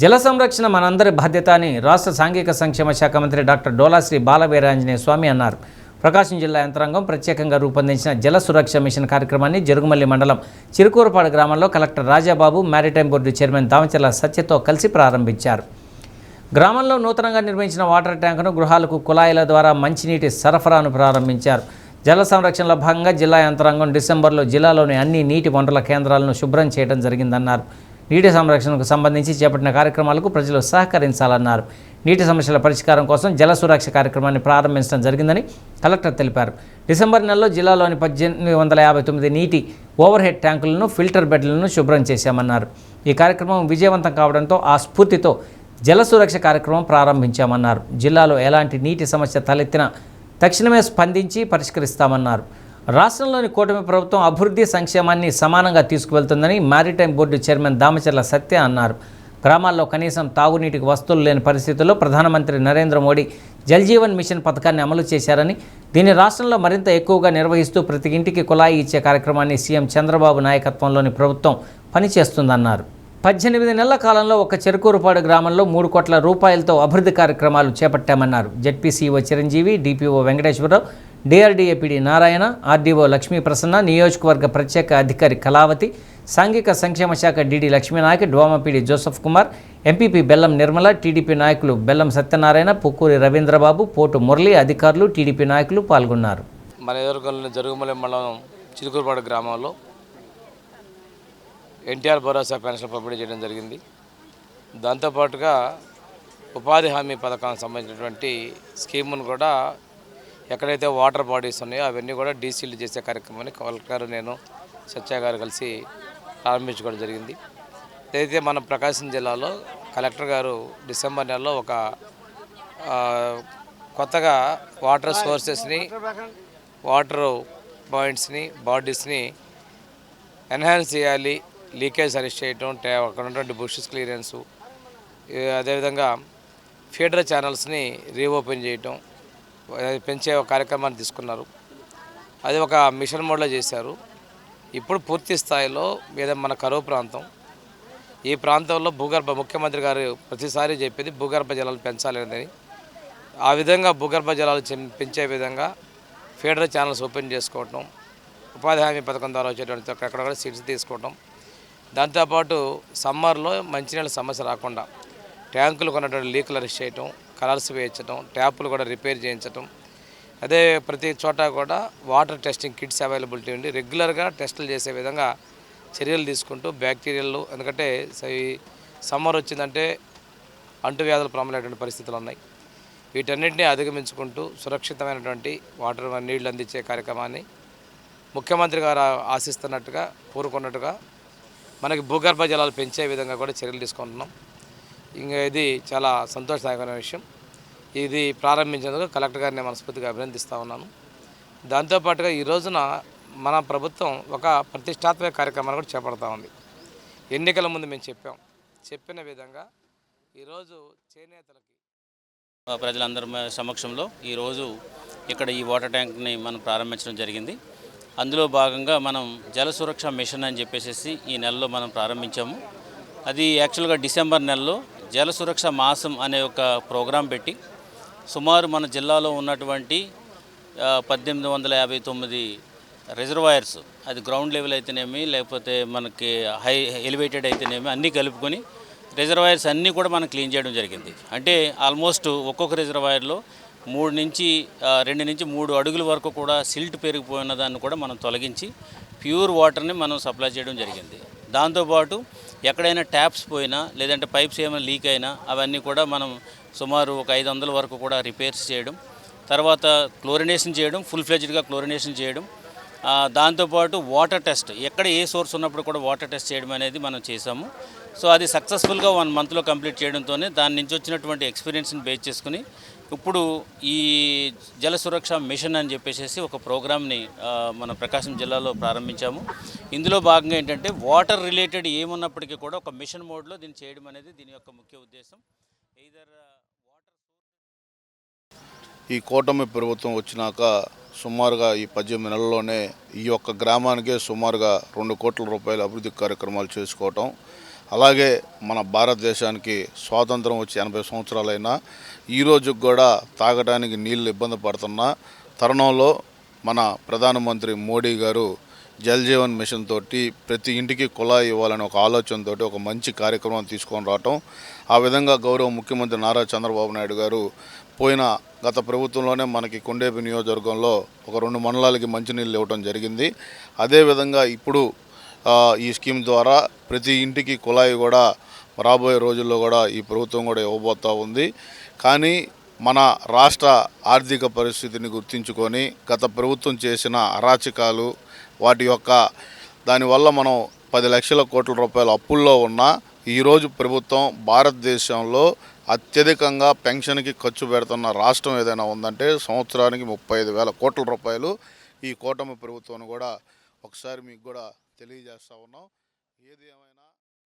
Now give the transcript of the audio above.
జల సంరక్షణ మనందరి బాధ్యత అని రాష్ట్ర సాంఘిక సంక్షేమ శాఖ మంత్రి డాక్టర్ డోలాశ్రీ బాలవీరాంజనేయ స్వామి అన్నారు. ప్రకాశం జిల్లా యంత్రాంగం ప్రత్యేకంగా రూపొందించిన జల సురక్ష మిషన్ కార్యక్రమాన్ని జరుగుమల్లి మండలం చిరుకూరుపాడు గ్రామంలో collector Rajababu, maritime board chairman Damacharla సత్యతో కలిసి ప్రారంభించారు. గ్రామంలో నూతనంగా నిర్మించిన వాటర్ ట్యాంకును, గృహాలకు కుళాయిల ద్వారా మంచినీటి సరఫరాను ప్రారంభించారు. జల సంరక్షణలో భాగంగా జిల్లా యంత్రాంగం డిసెంబర్లో జిల్లాలోని అన్ని నీటి వనరుల కేంద్రాలను శుభ్రం చేయడం జరిగిందన్నారు. నీటి సంరక్షణకు సంబంధించి చేపట్టిన కార్యక్రమాలకు ప్రజలు సహకరించాలన్నారు. నీటి సమస్యల పరిష్కారం కోసం జల సురక్ష కార్యక్రమాన్ని ప్రారంభించడం జరిగిందని కలెక్టర్ తెలిపారు. డిసెంబర్ నెలలో జిల్లాలోని 1859 నీటి ఓవర్ హెడ్ ట్యాంకులను, ఫిల్టర్ బెడ్లను శుభ్రం చేశామన్నారు. ఈ కార్యక్రమం విజయవంతం కావడంతో ఆ స్ఫూర్తితో జల సురక్ష కార్యక్రమం ప్రారంభించామన్నారు. జిల్లాలో ఎలాంటి నీటి సమస్య తలెత్తినా తక్షణమే స్పందించి పరిష్కరిస్తామన్నారు. రాష్ట్రంలోని కూటమి ప్రభుత్వం అభివృద్ధి, సంక్షేమాన్ని సమానంగా తీసుకువెళ్తుందని మారిటైమ్ బోర్డు చైర్మన్ దామచర్ల సత్య అన్నారు. గ్రామాల్లో కనీసం తాగునీటికి వస్తువులు లేని పరిస్థితుల్లో ప్రధానమంత్రి నరేంద్ర మోడీ జల్ జీవన్ మిషన్ పథకాన్ని అమలు చేశారని, దీన్ని రాష్ట్రంలో మరింత ఎక్కువగా నిర్వహిస్తూ ప్రతి ఇంటికి కుళాయి ఇచ్చే కార్యక్రమాన్ని సీఎం చంద్రబాబు నాయకత్వంలోని ప్రభుత్వం పనిచేస్తుందన్నారు. 18 నెలల కాలంలో ఒక చెరుకూరుపాడు గ్రామంలో 3 కోట్ల రూపాయలతో అభివృద్ధి కార్యక్రమాలు చేపట్టామన్నారు. ZPCEO Chiranjeevi, DPO Venkateswararao, DRDA PD Narayana, RDO Lakshmi Prasanna, నియోజకవర్గ ప్రత్యేక అధికారి కళావతి, సాంఘిక సంక్షేమ శాఖ డీడీ లక్ష్మీనాయక్, డోమపీడి Joseph Kumar, MPP Bellam Nirmala, TDP నాయకులు బెల్లం సత్యనారాయణ, పుక్కూరి రవీంద్రబాబు, పోటు మురళి, అధికారులు, టీడీపీ నాయకులు పాల్గొన్నారు. మన ఎదుర్కొన్న జరుగుమల్లి మండలం చిరుకూరుపాడు గ్రామంలో ఎన్టీఆర్ భరోసా పెన్షన్ పంపిణీ చేయడం జరిగింది. దాంతోపాటుగా ఉపాధి హామీ పథకానికి సంబంధించినటువంటి స్కీమును కూడా ఎక్కడైతే వాటర్ బాడీస్ ఉన్నాయో అవన్నీ కూడా డీసీలు చేసే కార్యక్రమాన్ని కలెక్టర్, నేను, సత్య గారు కలిసి ప్రారంభించుకోవడం జరిగింది. ఏదైతే మన ప్రకాశం జిల్లాలో కలెక్టర్ గారు డిసెంబర్ నెలలో ఒక కొత్తగా వాటర్ సోర్సెస్ని, వాటర్ పాయింట్స్ని, బాడీస్ని ఎన్హాన్స్ చేయాలి, లీకేజ్ అరెస్ట్ చేయటం, అక్కడ ఉన్నటువంటి బుషెస్ క్లియరెన్సు, అదేవిధంగా ఫీడర్ ఛానల్స్ని రీఓపెన్ చేయటం, పెంచే ఒక కార్యక్రమాన్ని తీసుకున్నారు. అది ఒక మిషన్ మోడ్లో చేశారు. ఇప్పుడు పూర్తి స్థాయిలో మన కరువు ప్రాంతం, ఈ ప్రాంతంలో ముఖ్యమంత్రి గారు ప్రతిసారి చెప్పేది భూగర్భ జలాలు పెంచాలనేది. ఆ విధంగా భూగర్భ జలాలు పెంచే విధంగా ఫీడర్ ఛానల్స్ ఓపెన్ చేసుకోవటం, ఉపాధి హామీ పథకం ద్వారా వచ్చేటువంటి అక్కడ కూడా సీట్స్ తీసుకోవటం, దాంతోపాటు సమ్మర్లో మంచినీళ్ళ సమస్య రాకుండా ట్యాంకులు కొన్నటువంటి లీకులు అరెస్ట్ చేయటం, కలర్స్ వేయించడం, ట్యాపులు కూడా రిపేర్ చేయించడం, అదే ప్రతి చోట కూడా వాటర్ టెస్టింగ్ కిట్స్ అవైలబిలిటీ ఉండి రెగ్యులర్గా టెస్టులు చేసే విధంగా చర్యలు తీసుకుంటూ బ్యాక్టీరియాలు, ఎందుకంటే సమ్మర్ వచ్చిందంటే అంటువ్యాధులు ప్రమాదమైనటువంటి పరిస్థితులు ఉన్నాయి. వీటన్నింటినీ అధిగమించుకుంటూ సురక్షితమైనటువంటి వాటర్ నీళ్లు అందించే కార్యక్రమాన్ని ముఖ్యమంత్రి గారు ఆశిస్తున్నట్టుగా, కోరుకున్నట్టుగా మనకి భూగర్భ జలాలు పెంచే విధంగా కూడా చర్యలు తీసుకుంటున్నాం. ఇంకా ఇది చాలా సంతోషదాయకమైన విషయం. ఇది ప్రారంభించేందుకు కలెక్టర్ గారిని మనస్ఫూర్తిగా అభినందిస్తూ ఉన్నాను. దాంతోపాటుగా ఈ రోజున మన ప్రభుత్వం ఒక ప్రతిష్టాత్మక కార్యక్రమాన్ని కూడా చేపడతా ఉంది. ఎన్నికల ముందు మేము చెప్పిన విధంగా ఈరోజు చేనేతలకి ప్రజలందరి సమక్షంలో ఈరోజు ఇక్కడ ఈ వాటర్ ట్యాంక్ని మనం ప్రారంభించడం జరిగింది. అందులో భాగంగా మనం జల సురక్ష మిషన్ అని చెప్పేసి ఈ నెలలో మనం ప్రారంభించాము. అది యాక్చువల్గా డిసెంబర్ నెలలో జల సురక్ష మాసం అనే ఒక ప్రోగ్రాం పెట్టి సుమారు మన జిల్లాలో ఉన్నటువంటి 1859 రిజర్వాయర్స్, అది గ్రౌండ్ లెవెల్ అయితేనేమి లేకపోతే మనకి హై ఎలివేటెడ్ అయితేనేమి అన్నీ కలుపుకొని రిజర్వాయర్స్ అన్నీ కూడా మనం క్లీన్ చేయడం జరిగింది. అంటే ఆల్మోస్ట్ ఒక్కొక్క రిజర్వాయర్లో 2 నుంచి 3 అడుగుల వరకు కూడా సిల్ట్ పెరిగిపోయిన దాన్ని కూడా మనం తొలగించి ప్యూర్ వాటర్ని మనం సప్లై చేయడం జరిగింది. దాంతోపాటు ఎక్కడైనా ట్యాప్స్ పోయినా లేదంటే పైప్స్ ఏమైనా లీక్ అయినా అవన్నీ కూడా మనం సుమారు ఒక 500 వరకు కూడా రిపేర్స్ చేయడం, తర్వాత క్లోరినేషన్ చేయడం, ఫుల్ ఫ్లెడ్జ్డ్గా క్లోరినేషన్ చేయడం, దాంతోపాటు వాటర్ టెస్ట్, ఎక్కడ ఏ సోర్స్ ఉన్నప్పుడు కూడా వాటర్ టెస్ట్ చేయడం అనేది మనం చేసాము. సో అది సక్సెస్ఫుల్గా 1 మంత్లో కంప్లీట్ చేయడంతోనే దాని నుంచి వచ్చినటువంటి ఎక్స్పీరియన్స్ని బేస్ చేసుకుని ఇప్పుడు ఈ జల సురక్ష మిషన్ అని చెప్పేసి ఒక ప్రోగ్రామ్ని మన ప్రకాశం జిల్లాలో ప్రారంభించాము. ఇందులో భాగంగా ఏంటంటే వాటర్ రిలేటెడ్ ఏమున్నప్పటికీ కూడా ఒక మిషన్ మోడ్లో దీన్ని చేయడం అనేది దీని యొక్క ముఖ్య ఉద్దేశం. ఈ కూటమి ప్రభుత్వం వచ్చినాక సుమారుగా ఈ 18 నెలల్లోనే ఈ యొక్క గ్రామానికే సుమారుగా 2 కోట్ల రూపాయల అభివృద్ధి కార్యక్రమాలు చేసుకోవటం, అలాగే మన భారతదేశానికి స్వాతంత్రం వచ్చి 80 సంవత్సరాలైనా ఈరోజు కూడా తాగడానికి నీళ్ళు ఇబ్బంది పడుతున్న తరుణంలో మన ప్రధానమంత్రి మోడీ గారు జల్ జీవన్ మిషన్ తోటి ప్రతి ఇంటికి కుళాయి ఇవ్వాలని ఒక ఆలోచనతోటి ఒక మంచి కార్యక్రమం తీసుకొని రావటం, ఆ విధంగా గౌరవ ముఖ్యమంత్రి నారా చంద్రబాబు నాయుడు గారు గత ప్రభుత్వంలోనే మనకి కొండేపి నియోజకవర్గంలో ఒక 2 మండలాలకి మంచినీళ్ళు ఇవ్వడం జరిగింది. అదేవిధంగా ఇప్పుడు ఈ స్కీమ్ ద్వారా ప్రతి ఇంటికి కుళాయి కూడా రాబోయే రోజుల్లో కూడా ఈ ప్రభుత్వం కూడా ఇవ్వబోతూ ఉంది. కానీ మన రాష్ట్ర ఆర్థిక పరిస్థితిని గుర్తించుకొని గత ప్రభుత్వం చేసిన అరాచకాలు దానివల్ల మనం 10 లక్షల కోట్ల రూపాయల అప్పుల్లో ఉన్న ఈరోజు ప్రభుత్వం భారతదేశంలో అత్యధికంగా పెన్షన్కి ఖర్చు పెడుతున్న రాష్ట్రం ఏదైనా ఉందంటే సంవత్సరానికి 35,000 కోట్ల రూపాయలు ఈ కూటమి ప్రభుత్వాన్ని కూడా ఒకసారి మీకు కూడా తెలియజేస్తూ ఉన్నాం. ఏది ఏమైనా